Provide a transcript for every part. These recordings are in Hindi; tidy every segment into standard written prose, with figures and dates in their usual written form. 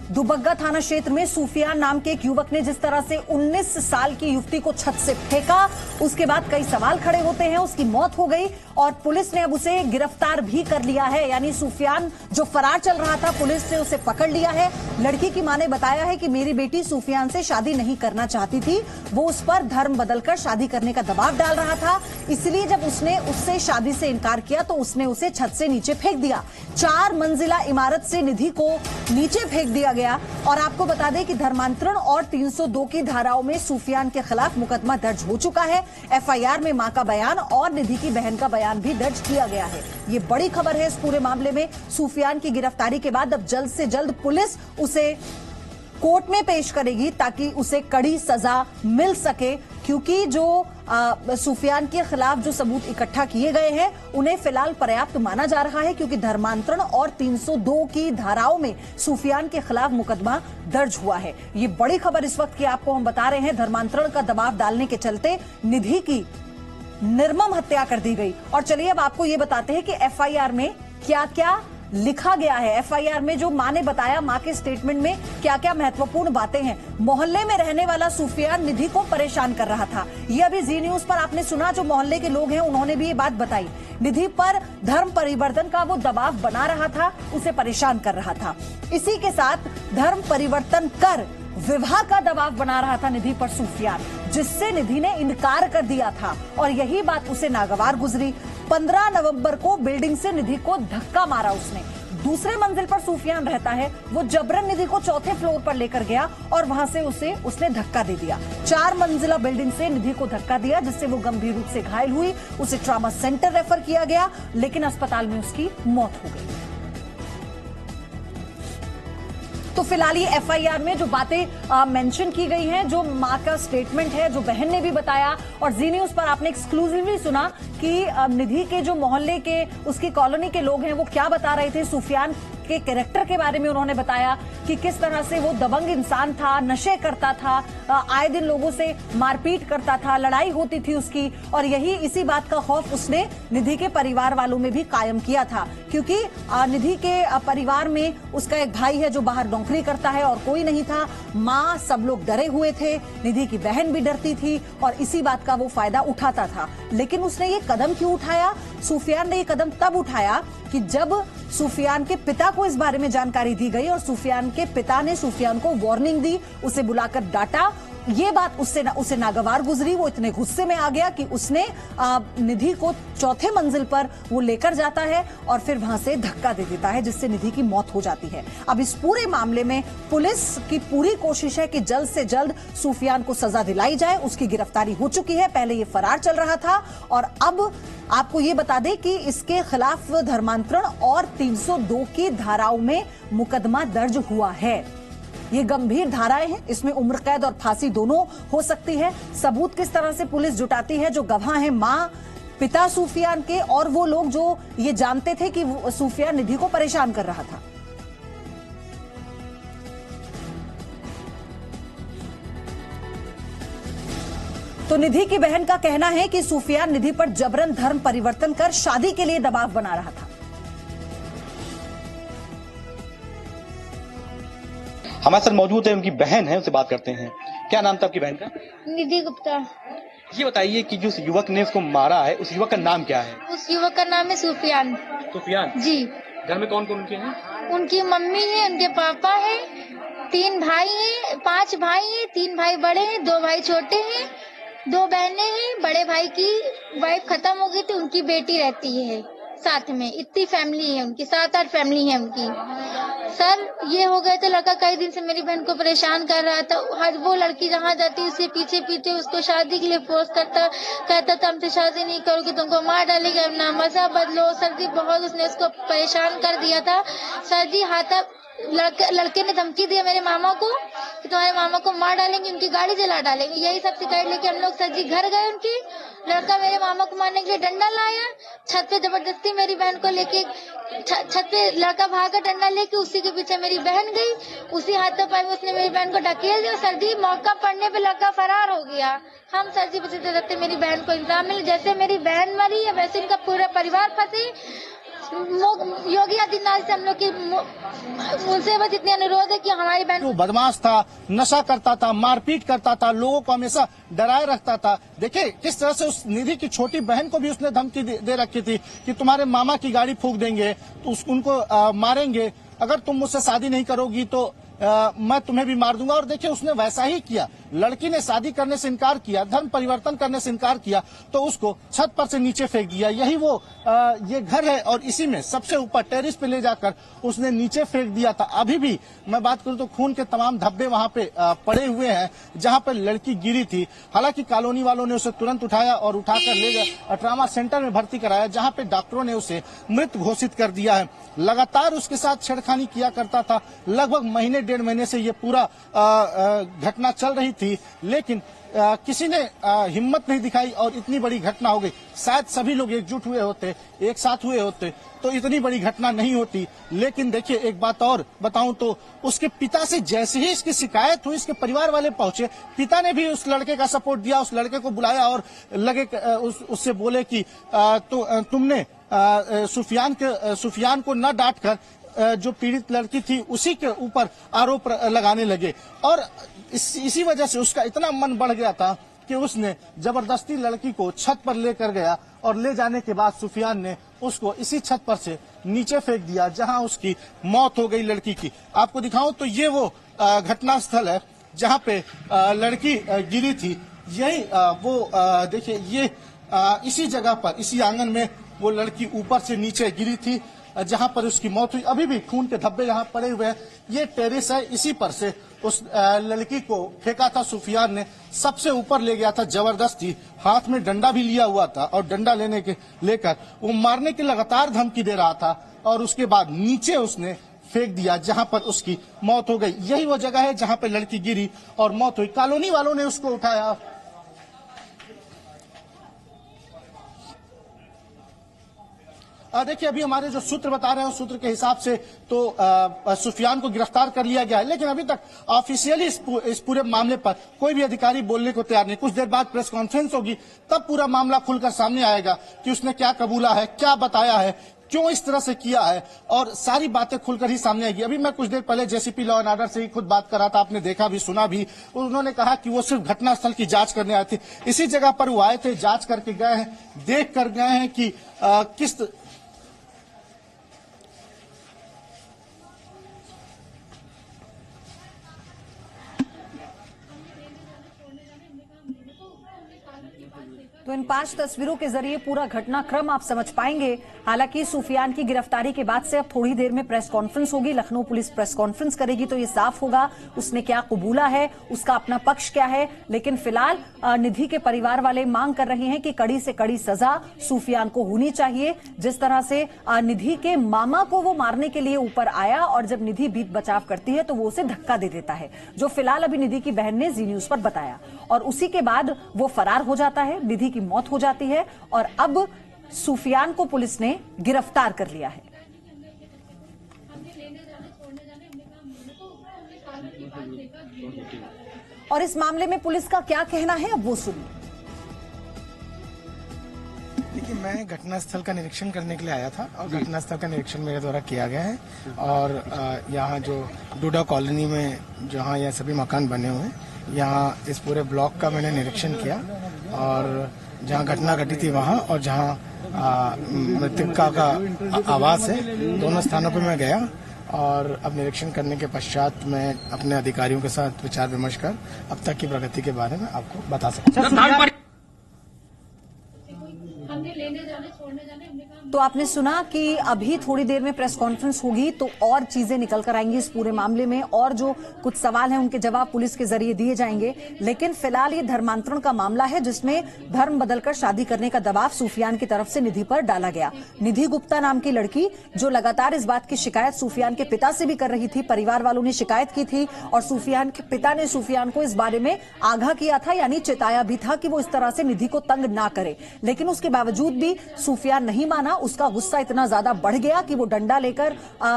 दुबग्गा थाना क्षेत्र में सूफियान नाम के एक युवक ने जिस तरह से 19 साल की युवती को छत से फेंका, उसके बाद कई सवाल खड़े होते हैं। उसकी मौत हो गई और पुलिस ने अब उसे गिरफ्तार भी कर लिया है। यानी सूफियान जो फरार चल रहा था, पुलिस ने उसे पकड़ लिया है। लड़की की मां ने बताया है कि मेरी बेटी सूफियान से शादी नहीं करना चाहती थी, वो उस पर धर्म बदलकर शादी करने का दबाव डाल रहा था, इसलिए जब उसने उससे शादी से इनकार किया तो उसने उसे छत से नीचे फेंक दिया। 4 मंजिला इमारत से निधि को नीचे फेंक दिया गया। और आपको बता दें कि धर्मांतरण और 302 की धाराओं में सूफियान के खिलाफ मुकदमा दर्ज हो चुका है। एफआईआर में मां का बयान और निधि की बहन का बयान भी दर्ज किया गया है। ये बड़ी खबर है इस पूरे मामले में। सूफियान की गिरफ्तारी के बाद अब जल्द से जल्द पुलिस उसे कोर्ट में पेश करेगी ताकि उसे कड़ी सजा मिल सके, क्योंकि जो सूफियान के खिलाफ जो सबूत इकट्ठा किए गए हैं उन्हें फिलहाल पर्याप्त माना जा रहा है, क्योंकि धर्मांतरण और 302 की धाराओं में सूफियान के खिलाफ मुकदमा दर्ज हुआ है। ये बड़ी खबर इस वक्त की आपको हम बता रहे हैं। धर्मांतरण का दबाव डालने के चलते निधि की निर्मम हत्या कर दी गई। और चलिए अब आपको ये बताते हैं कि एफआईआर में क्या क्या लिखा गया है। एफआईआर में जो मां ने बताया, मां के स्टेटमेंट में क्या क्या महत्वपूर्ण बातें हैं। मोहल्ले में रहने वाला सूफियान निधि को परेशान कर रहा था। ये अभी जी न्यूज पर आपने सुना, जो मोहल्ले के लोग हैं उन्होंने भी ये बात बताई। निधि पर धर्म परिवर्तन का वो दबाव बना रहा था, उसे परेशान कर रहा था। इसी के साथ धर्म परिवर्तन कर विवाह का दबाव बना रहा था निधि पर सूफियान, जिससे निधि ने इनकार कर दिया था और यही बात उसे नागवार गुजरी। 15 नवंबर को बिल्डिंग से निधि को धक्का मारा उसने। दूसरे मंजिल पर सूफियान रहता है, वो जबरन निधि को चौथे फ्लोर पर लेकर गया और वहां से उसने धक्का दे दिया। 4 मंजिला बिल्डिंग से निधि को धक्का दिया, जिससे वो गंभीर रूप से घायल हुई। उसे ट्रॉमा सेंटर रेफर किया गया, लेकिन अस्पताल में उसकी मौत हो गई। तो फिलहाल ये एफआईआर में जो बातें मेंशन की गई हैं, जो मां का स्टेटमेंट है, जो बहन ने भी बताया, और जी न्यूज पर आपने एक्सक्लूसिवली सुना कि निधि के जो मोहल्ले के, उसकी कॉलोनी के लोग हैं, वो क्या बता रहे थे। सूफियान के कैरेक्टर के बारे में उन्होंने बताया कि किस तरह से वो दबंग इंसान था, नशे करता था, आए दिन लोगों से मारपीट करता था, लड़ाई होती थी उसकी। और इसी बात का खौफ उसने निधि के परिवार वालों में भी कायम किया था, क्योंकि निधि के परिवार में उसका एक भाई है जो बाहर नौकरी करता है और कोई नहीं था। माँ, सब लोग डरे हुए थे, निधि की बहन भी डरती थी और इसी बात का वो फायदा उठाता था। लेकिन उसने ये कदम क्यों उठाया? सूफियान ने ये कदम तब उठाया कि जब सूफियान के पिता को इस बारे में जानकारी दी गई और सूफियान के पिता ने सूफियान को वार्निंग दी, उसे बुलाकर डांटा। ये बात उसे नागवार गुजरी। वो इतने गुस्से में आ गया कि उसने निधि को चौथे मंजिल पर वो लेकर जाता है और फिर वहां से धक्का दे देता है, जिससे निधि की मौत हो जाती है। अब इस पूरे मामले में पुलिस की पूरी कोशिश है कि जल्द से जल्द सूफियान को सजा दिलाई जाए। उसकी गिरफ्तारी हो चुकी है, पहले ये फरार चल रहा था और अब आपको ये बता दें कि इसके खिलाफ धर्मांतरण और 302 की धाराओं में मुकदमा दर्ज हुआ है। ये गंभीर धाराएं हैं, इसमें उम्र कैद और फांसी दोनों हो सकती है। सबूत किस तरह से पुलिस जुटाती है, जो गवाह हैं मां, पिता सूफियान के और वो लोग जो ये जानते थे कि सूफियान निधि को परेशान कर रहा था। तो निधि की बहन का कहना है कि सूफियान निधि पर जबरन धर्म परिवर्तन कर शादी के लिए दबाव बना रहा था। हमारे साथ मौजूद है, उनकी बहन है, उनसे बात करते हैं। क्या नाम था आपकी बहन का? निधि गुप्ता। ये बताइए कि जो युवक ने उसको मारा है, उस युवक का नाम क्या है? उस युवक का नाम है सूफियान। सूफियान जी। घर में कौन कौन उनके हैं? उनकी मम्मी है, उनके पापा है, 3 भाई हैं, 5 भाई हैं, 3 भाई बड़े हैं, 2 भाई छोटे हैं, 2 बहनें हैं। बड़े भाई की वाइफ खत्म हो गई थी, उनकी बेटी रहती है साथ में। इतनी फैमिली है उनकी, 7-8 फैमिली है उनकी। सर, ये हो गए तो लड़का कई दिन से मेरी बहन को परेशान कर रहा था। हर वो लड़की जहाँ जाती उससे पीछे पीछे उसको शादी के लिए फोर्स करता, कहता था हमसे शादी नहीं करोगे तुमको मार डालेगा, अपना मजा बदलो। सर जी बहुत उसने उसको परेशान कर दिया था। सर जी लड़के ने धमकी दिया मेरे मामा को कि तुम्हारे मामा को मार डालेंगे, उनकी गाड़ी जला डालेंगे। यही सब शिकायत लेके हम लोग सर जी घर गए उनकी। लड़का मेरे मामा को मारने के लिए डंडा लाया, छत पे जबरदस्ती मेरी बहन को लेके छत पे लड़का भागा डंडा लेके, उसी के पीछे मेरी बहन गई। उसी हाथों पाई में उसने मेरी बहन को ढकेल दिया। सर जी मौका पड़ने पे लड़का फरार हो गया। हम सर जी बचते रहते मेरी बहन को इंतजाम मिले। जैसे मेरी बहन मरी है वैसे इनका पूरा परिवार फंसे। योगी आदित्यनाथ से हम लोग की उनसे बस इतने अनुरोध है कि हमारी बहन वो बदमाश था, नशा करता था, मारपीट करता था, लोगों को हमेशा डराए रखता था। देखिए किस तरह से उस निधि की छोटी बहन को भी उसने धमकी दे रखी थी कि तुम्हारे मामा की गाड़ी फूंक देंगे, तो उनको मारेंगे, अगर तुम मुझसे शादी नहीं करोगी तो मैं तुम्हें भी मार दूंगा। और देखिए उसने वैसा ही किया। लड़की ने शादी करने से इनकार किया, धर्म परिवर्तन करने से इनकार किया, तो उसको छत पर से नीचे फेंक दिया। यही वो ये घर है और इसी में सबसे ऊपर टेरिस पे ले जाकर उसने नीचे फेंक दिया था। अभी भी मैं बात करूं तो खून के तमाम धब्बे वहां पे पड़े हुए हैं जहां पर लड़की गिरी थी। हालांकि कॉलोनी वालों ने उसे तुरंत उठाया और उठाकर ले गए ट्रॉमा सेंटर में भर्ती कराया, जहां पे डॉक्टरों ने उसे मृत घोषित कर दिया है। लगातार उसके साथ छेड़खानी किया करता था। लगभग महीने 1.5 महीने से ये पूरा घटना चल रही थी, लेकिन किसी ने हिम्मत नहीं दिखाई और इतनी बड़ी घटना हो गई। शायद सभी लोग एकजुट हुए होते, एक साथ हुए होते तो इतनी बड़ी घटना नहीं होती। लेकिन देखिए एक बात और बताऊं तो उसके पिता से जैसे ही इसकी शिकायत हुई, इसके परिवार वाले पहुंचे, पिता ने भी उस लड़के का सपोर्ट दिया, उस लड़के को बुलाया और उससे बोले कि तुमने सुफियान को न डांटकर जो पीड़ित लड़की थी उसी के ऊपर आरोप लगाने लगे। और इसी वजह से उसका इतना मन बढ़ गया था कि उसने जबरदस्ती लड़की को छत पर लेकर गया और ले जाने के बाद सुफियान ने उसको इसी छत पर से नीचे फेंक दिया, जहां उसकी मौत हो गई लड़की की। आपको दिखाऊं तो ये वो घटना स्थल है जहां पे लड़की गिरी थी। यही वो देखिए ये इसी जगह पर, इसी आंगन में वो लड़की ऊपर से नीचे गिरी थी जहां पर उसकी मौत हुई। अभी भी खून के धब्बे यहाँ पड़े हुए हैं। ये टेरिस है, इसी पर से उस लड़की को फेंका था सुफियान ने, सबसे ऊपर ले गया था जबरदस्ती, हाथ में डंडा भी लिया हुआ था और डंडा लेकर वो मारने की लगातार धमकी दे रहा था और उसके बाद नीचे उसने फेंक दिया जहां पर उसकी मौत हो गई। यही वो जगह है जहां पर लड़की गिरी और मौत हुई। कॉलोनी वालों ने उसको उठाया। देखिए अभी हमारे जो सूत्र बता रहे हैं उस सूत्र के हिसाब से तो सुफियान को गिरफ्तार कर लिया गया है, लेकिन अभी तक ऑफिशियली इस पूरे मामले पर कोई भी अधिकारी बोलने को तैयार नहीं। कुछ देर बाद प्रेस कॉन्फ्रेंस होगी, तब पूरा मामला खुलकर सामने आएगा कि उसने क्या कबूला है, क्या बताया है, क्यों इस तरह से किया है, और सारी बातें खुलकर ही सामने आएगी। अभी मैं कुछ देर पहले जेसीपी लॉ एंड ऑर्डर से ही खुद बात कर रहा था, आपने देखा भी सुना भी। उन्होंने कहा कि वो सिर्फ घटनास्थल की जांच करने आए थे। इसी जगह पर वो आए थे, जांच करके गए हैं, देख कर गए हैं कि किस तो इन 5 तस्वीरों के जरिए पूरा घटनाक्रम आप समझ पाएंगे। हालांकि सुफियान की गिरफ्तारी के बाद से अब थोड़ी देर में प्रेस कॉन्फ्रेंस होगी, लखनऊ पुलिस प्रेस कॉन्फ्रेंस करेगी, तो ये साफ होगा उसने क्या कबूला है, उसका अपना पक्ष क्या है। लेकिन फिलहाल निधि के परिवार वाले मांग कर रहे हैं कि कड़ी से कड़ी सजा सुफियान को होनी चाहिए। जिस तरह से निधि के मामा को वो मारने के लिए ऊपर आया और जब निधि बीच बचाव करती है तो वो उसे धक्का दे देता है, जो फिलहाल अभी निधि की बहन ने जी न्यूज पर बताया, और उसी के बाद वो फरार हो जाता है, निधि की मौत हो जाती है और अब सुफियान को पुलिस ने गिरफ्तार कर लिया है। और इस मामले में पुलिस का क्या कहना है अब वो सुनिए। देखिए मैं घटनास्थल का निरीक्षण करने के लिए आया था और घटनास्थल का निरीक्षण मेरे द्वारा किया गया है। और यहाँ जो डूडा कॉलोनी में जहाँ यह सभी मकान बने हुए हैं, यहाँ इस पूरे ब्लॉक का मैंने निरीक्षण किया और जहाँ घटना घटी थी वहाँ और जहाँ मृतका का आवास है, दोनों स्थानों पर मैं गया और अब निरीक्षण करने के पश्चात मैं अपने अधिकारियों के साथ विचार विमर्श कर अब तक की प्रगति के बारे में आपको बता सकता हूँ। तो आपने सुना कि अभी थोड़ी देर में प्रेस कॉन्फ्रेंस होगी तो और चीजें निकल कर आएंगी इस पूरे मामले में, और जो कुछ सवाल हैं उनके जवाब पुलिस के जरिए दिए जाएंगे। लेकिन फिलहाल ये धर्मांतरण का मामला है जिसमें धर्म बदलकर शादी करने का दबाव सुफियान की तरफ से निधि पर डाला गया। निधि गुप्ता नाम की लड़की जो लगातार इस बात की शिकायत सुफियान के पिता से भी कर रही थी, परिवार वालों ने शिकायत की थी और सुफियान के पिता ने सुफियान को इस बारे में आगाह किया था, यानी चेताया भी था कि वो इस तरह से निधि को तंग ना करे। लेकिन उसके बावजूद भी सुफियान नहीं माना उसका गुस्सा इतना ज्यादा बढ़ गया कि वो डंडा लेकर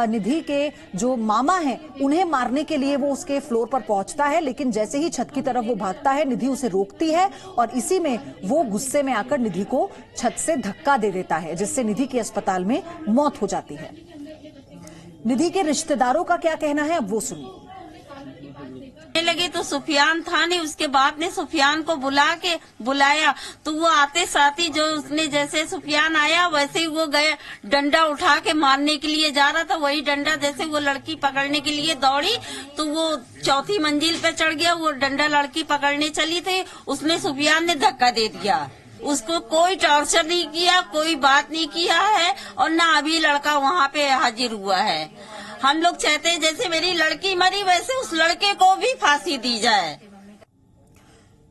निधि के जो मामा हैं उन्हें मारने के लिए वो उसके फ्लोर पर पहुंचता है, लेकिन जैसे ही छत की तरफ वो भागता है निधि उसे रोकती है और इसी में वो गुस्से में आकर निधि को छत से धक्का दे देता है, जिससे निधि की अस्पताल में मौत हो जाती है। निधि के रिश्तेदारों का क्या कहना है, अब वो सुनिए। लगे तो सुफियान था नहीं, उसके बाप ने सुफियान को बुलाया तो वो आते साथ ही जो उसने जैसे सुफियान आया वैसे ही वो गए डंडा उठा के मारने के लिए जा रहा था। वही डंडा जैसे वो लड़की पकड़ने के लिए दौड़ी तो वो चौथी मंजिल पे चढ़ गया। वो डंडा लड़की पकड़ने चली थी, उसने सुफियान ने धक्का दे दिया। उसको कोई टॉर्चर नहीं किया, कोई बात नहीं किया है और ना अभी लड़का वहाँ पे हाजिर हुआ है। हम लोग चाहते हैं जैसे मेरी लड़की मरी वैसे उस लड़के को भी फांसी दी जाए।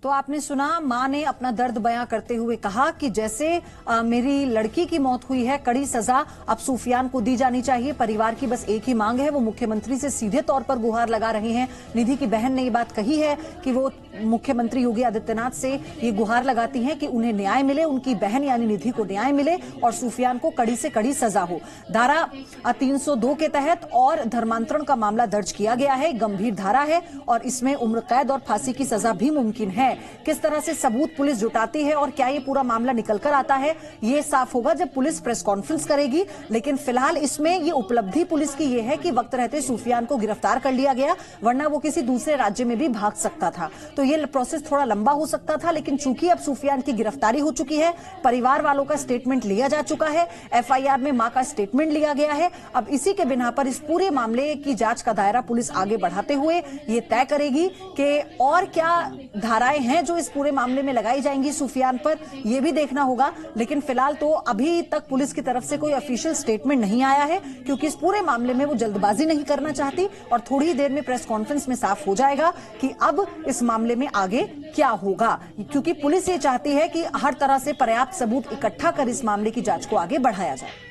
तो आपने सुना, मां ने अपना दर्द बयां करते हुए कहा कि जैसे मेरी लड़की की मौत हुई है, कड़ी सजा अब सुफियान को दी जानी चाहिए। परिवार की बस एक ही मांग है, वो मुख्यमंत्री से सीधे तौर पर गुहार लगा रहे हैं। निधि की बहन ने ये बात कही है कि वो मुख्यमंत्री योगी आदित्यनाथ से ये गुहार लगाती हैं कि उन्हें न्याय मिले, उनकी बहन यानी निधि को न्याय मिले और सुफियान को कड़ी से कड़ी सजा हो। धारा 302 के तहत और धर्मांतरण का मामला दर्ज किया गया है, गंभीर धारा है और इसमें उम्र कैद और फांसी की सजा भी मुमकिन है। किस तरह से सबूत पुलिस जुटाती है और क्या ये पूरा मामला निकल कर आता है, ये साफ होगा जब पुलिस प्रेस कॉन्फ्रेंस करेगी। लेकिन फिलहाल इसमें ये उपलब्धि पुलिस की ये है कि वक्त रहते सुफियान को गिरफ्तार कर लिया गया, वरना वो किसी दूसरे राज्य में भी भाग सकता था। तो ये प्रोसेस थोड़ा लंबा हो सकता था, लेकिन चूंकि अब सुफियान की गिरफ्तारी हो चुकी है, परिवार वालों का स्टेटमेंट लिया जा चुका है, एफआईआर में मां का स्टेटमेंट लिया गया है, अब इसी के बिना पर इस पूरे मामले की जांच का दायरा पुलिस आगे बढ़ाते हुए ये तय करेगी कि और क्या धाराएं हैं जो इस पूरे मामले में लगाई जाएंगी सुफियान पर, यह भी देखना होगा। लेकिन फिलहाल तो अभी तक पुलिस की तरफ से कोई ऑफिशियल स्टेटमेंट नहीं आया है, क्योंकि इस पूरे मामले में वो जल्दबाजी नहीं करना चाहती और थोड़ी ही देर में प्रेस कॉन्फ्रेंस में साफ हो जाएगा कि अब इस मामले में आगे क्या होगा, क्योंकि पुलिस ये चाहती है कि हर तरह से पर्याप्त सबूत इकट्ठा कर इस मामले की जांच को आगे बढ़ाया जाए।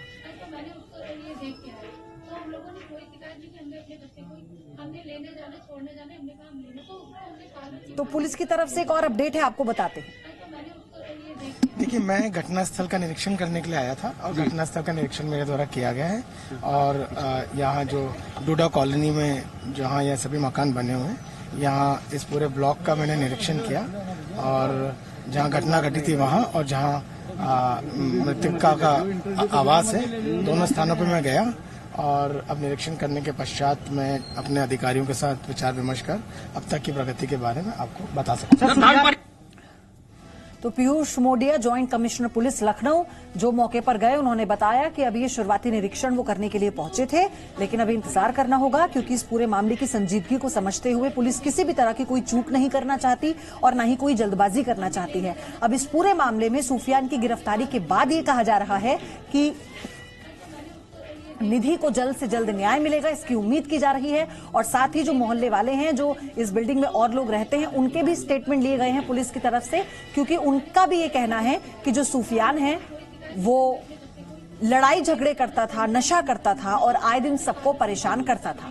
तो पुलिस की तरफ से एक और अपडेट है, आपको बताते हैं। देखिए, मैं घटनास्थल का निरीक्षण करने के लिए आया था और घटनास्थल का निरीक्षण मेरे द्वारा किया गया है और यहाँ जो डूडा कॉलोनी में जहाँ यह सभी मकान बने हुए हैं, यहाँ इस पूरे ब्लॉक का मैंने निरीक्षण किया और जहाँ घटना घटी थी वहाँ और जहाँ मृतका का आवास है, दोनों स्थानों पर मैं गया और अब निरीक्षण करने के पश्चात मैं अपने अधिकारियों के साथ विचार विमर्श कर अब तक की प्रगति के बारे में आपको बता सकता हूं। तो Piyush Modiya, joint commissioner police Lucknow, जो मौके पर गए, उन्होंने बताया कि अभी ये शुरुआती निरीक्षण वो करने के लिए पहुंचे थे, लेकिन अभी इंतजार करना होगा क्योंकि इस पूरे मामले की संजीदगी को समझते हुए पुलिस किसी भी तरह की कोई चूक नहीं करना चाहती और न ही कोई जल्दबाजी करना चाहती है। अब इस पूरे मामले में सुफियान की गिरफ्तारी के बाद ये कहा जा रहा है कि निधि को जल्द से जल्द न्याय मिलेगा, इसकी उम्मीद की जा रही है और साथ ही जो मोहल्ले वाले हैं, जो इस बिल्डिंग में और लोग रहते हैं, उनके भी स्टेटमेंट लिए गए हैं पुलिस की तरफ से, क्योंकि उनका भी ये कहना है कि जो सुफियान है वो लड़ाई झगड़े करता था, नशा करता था और आए दिन सबको परेशान करता था।